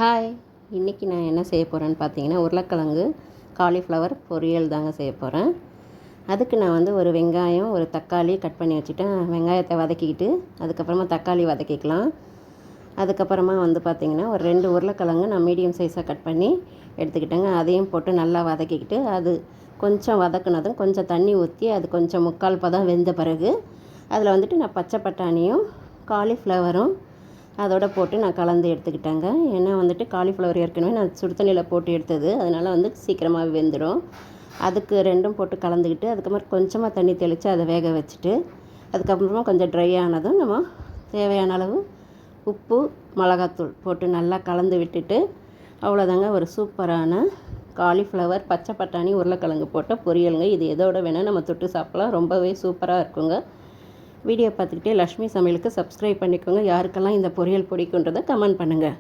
Hi, இன்றைக்கி நான் என்ன செய்ய போகிறேன்னு பார்த்தீங்கன்னா, உருளைக்கிழங்கு காலிஃப்ளவர் பொரியல் தாங்க செய்ய போகிறேன். அதுக்கு நான் ஒரு வெங்காயம், ஒரு தக்காளி கட் பண்ணி வச்சுட்டேன். வெங்காயத்தை வதக்கிக்கிட்டு அதுக்கப்புறமா தக்காளி வதக்கிக்கலாம். அதுக்கப்புறமா பார்த்திங்கன்னா, ஒரு 2 உருளைக்கிழங்கு நான் மீடியம் சைஸாக கட் பண்ணி எடுத்துக்கிட்டேங்க. அதையும் போட்டு நல்லா வதக்கிக்கிட்டு, அது கொஞ்சம் வதக்குனதும் கொஞ்சம் தண்ணி ஊற்றி அது கொஞ்சம் முக்கால் பதம் வெந்த பிறகு அதில் நான் பச்சை பட்டாணியும் காலிஃப்ளவரும் அதோடு போட்டு நான் கலந்து எடுத்துக்கிட்டேங்க. ஏன்னா காலிஃப்ளவர் ஏற்கனவே நான் சுடு தண்ணியில் போட்டு எடுத்தது, அதனால் சீக்கிரமாக வெந்துடும். அதுக்கு 2ம் போட்டு கலந்துக்கிட்டு அதுக்கப்புறம் கொஞ்சமாக தண்ணி தெளித்து அதை வேக வச்சுட்டு அதுக்கப்புறமா கொஞ்சம் ட்ரை ஆனதும் நம்ம தேவையான அளவு உப்பு, மிளகாத்தூள் போட்டு நல்லா கலந்து விட்டுட்டு அவ்வளோதாங்க, ஒரு சூப்பரான காலிஃப்ளவர் பச்சை பட்டாணி உருளைக்கிழங்கு போட்ட பொரியலுங்க. இது எதோட வேணால் நம்ம தொட்டு சாப்பிட்லாம். ரொம்பவே சூப்பராக இருக்குங்க. வீடியோ பார்த்துக்கிட்டே லக்ஷ்மி சமையலுக்கு சப்ஸ்கிரைப் பண்ணிக்கோங்க. யாருக்கெல்லாம் இந்த பொரியல் பிடிக்குன்றதை கமெண்ட் பண்ணுங்கள்.